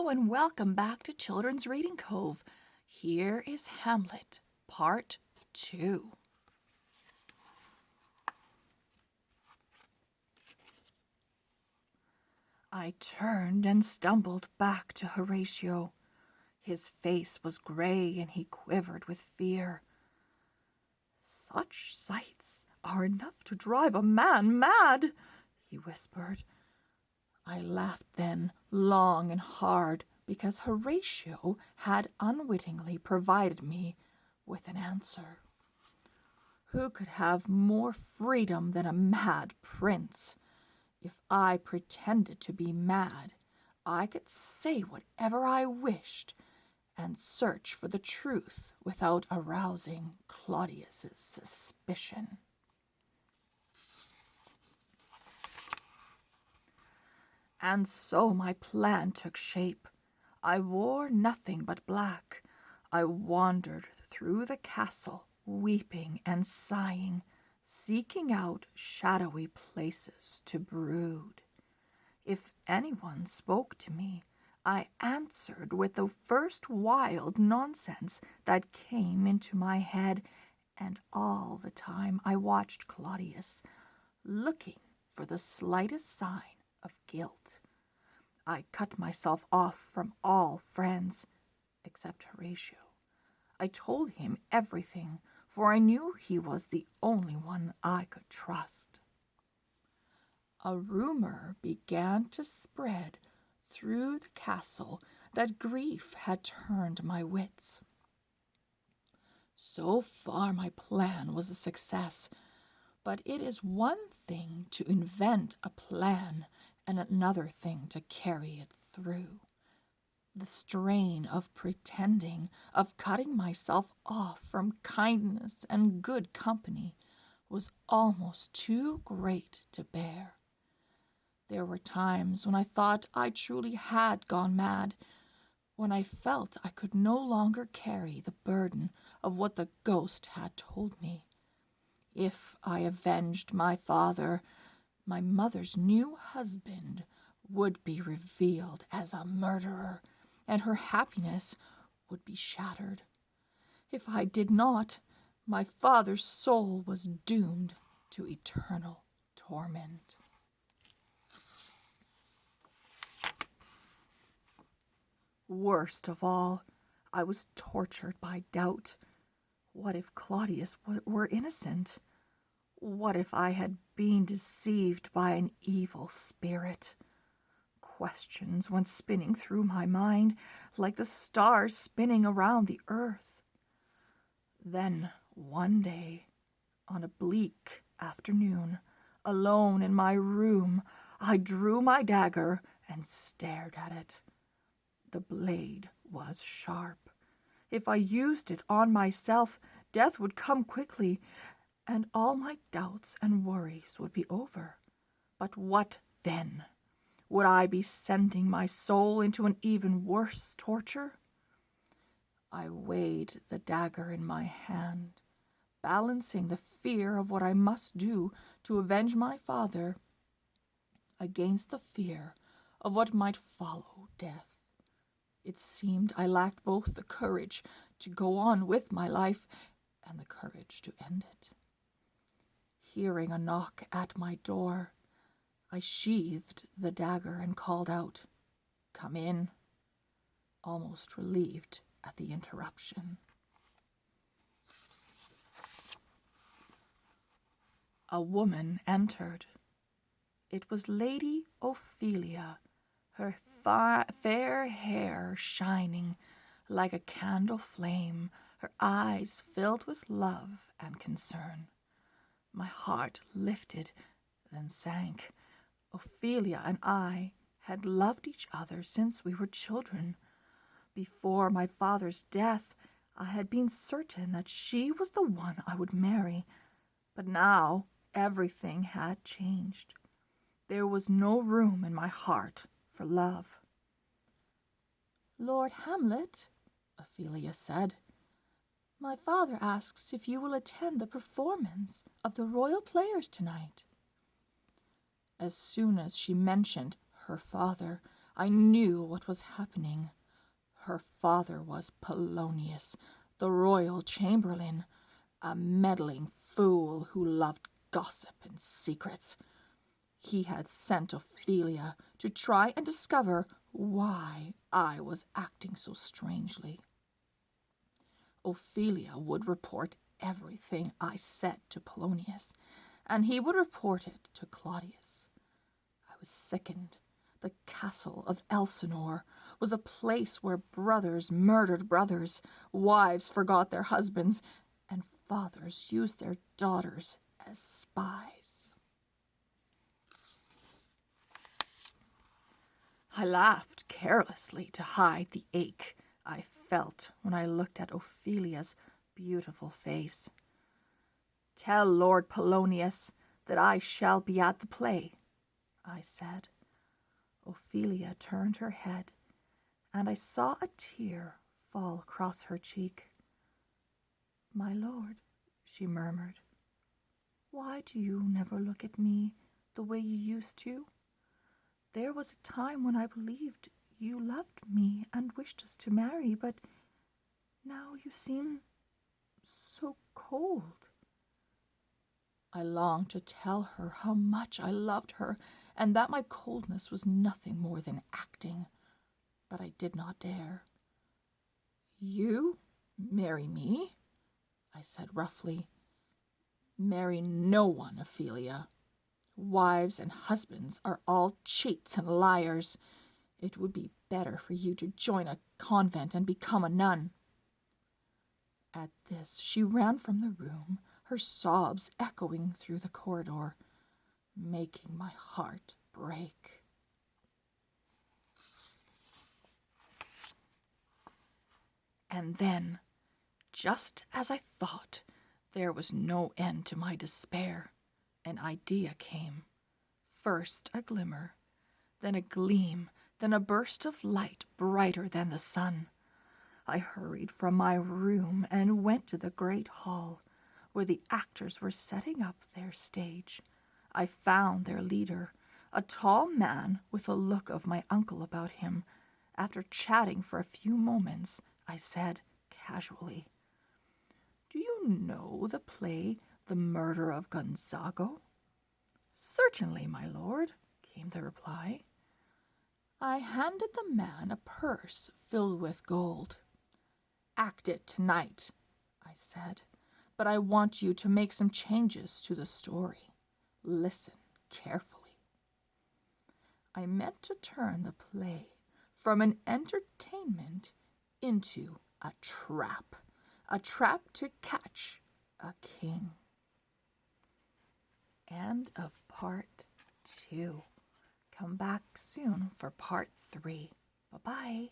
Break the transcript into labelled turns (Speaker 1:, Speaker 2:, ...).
Speaker 1: Hello and welcome back to Children's Reading Cove. Here is Hamlet, Part 2. I turned and stumbled back to Horatio. His face was gray and he quivered with fear. "Such sights are enough to drive a man mad," he whispered. I laughed then, long and hard, because Horatio had unwittingly provided me with an answer. Who could have more freedom than a mad prince? If I pretended to be mad, I could say whatever I wished and search for the truth without arousing Claudius's suspicion. And so my plan took shape. I wore nothing but black. I wandered through the castle, weeping and sighing, seeking out shadowy places to brood. If anyone spoke to me, I answered with the first wild nonsense that came into my head, and all the time I watched Claudius, looking for the slightest sign of guilt. I cut myself off from all friends, except Horatio. I told him everything, for I knew he was the only one I could trust. A rumor began to spread through the castle that grief had turned my wits. So far my plan was a success, but it is one thing to invent a plan and another thing to carry it through. The strain of pretending, of cutting myself off from kindness and good company, was almost too great to bear. There were times when I thought I truly had gone mad, when I felt I could no longer carry the burden of what the ghost had told me. If I avenged my father, my mother's new husband would be revealed as a murderer, and her happiness would be shattered. If I did not, my father's soul was doomed to eternal torment. Worst of all, I was tortured by doubt. What if Claudius were innocent? What if I had been deceived by an evil spirit? Questions went spinning through my mind like the stars spinning around the earth. Then, one day, on a bleak afternoon, alone in my room, I drew my dagger and stared at it. The blade was sharp. If I used it on myself, death would come quickly, and all my doubts and worries would be over. But what then? Would I be sending my soul into an even worse torture? I weighed the dagger in my hand, balancing the fear of what I must do to avenge my father against the fear of what might follow death. It seemed I lacked both the courage to go on with my life and the courage to end it. Hearing a knock at my door, I sheathed the dagger and called out, "Come in," almost relieved at the interruption. A woman entered. It was Lady Ophelia, her fair hair shining like a candle flame, her eyes filled with love and concern. My heart lifted, then sank. Ophelia and I had loved each other since we were children. Before my father's death, I had been certain that she was the one I would marry, but now everything had changed. There was no room in my heart for love. "Lord Hamlet," Ophelia said, "my father asks if you will attend the performance of the royal players tonight." As soon as she mentioned her father, I knew what was happening. Her father was Polonius, the royal chamberlain, a meddling fool who loved gossip and secrets. He had sent Ophelia to try and discover why I was acting so strangely. Ophelia would report everything I said to Polonius, and he would report it to Claudius. I was sickened. The castle of Elsinore was a place where brothers murdered brothers, wives forgot their husbands, and fathers used their daughters as spies. I laughed carelessly to hide the ache I felt when I looked at Ophelia's beautiful face. "Tell Lord Polonius that I shall be at the play," I said. Ophelia turned her head, and I saw a tear fall across her cheek. "My lord," she murmured, "why do you never look at me the way you used to? There was a time when I believed you loved me and wished us to marry, but now you seem so cold." I longed to tell her how much I loved her, and that my coldness was nothing more than acting, but I did not dare. "You marry me?" I said roughly. "Marry no one, Ophelia. Wives and husbands are all cheats and liars. It would be better for you to join a convent and become a nun." At this she ran from the room, her sobs echoing through the corridor, making my heart break. And then, just as I thought there was no end to my despair, an idea came. First a glimmer, then a gleam, then a burst of light brighter than the sun. I hurried from my room and went to the great hall, where the actors were setting up their stage. I found their leader, a tall man with a look of my uncle about him. After chatting for a few moments, I said casually, "Do you know the play The Murder of Gonzago?" "Certainly, my lord," came the reply. I handed the man a purse filled with gold. "Act it tonight," I said, "but I want you to make some changes to the story. Listen carefully. I meant to turn the play from an entertainment into a trap to catch a king." End of part 2. Come back soon for part 3. Bye-bye.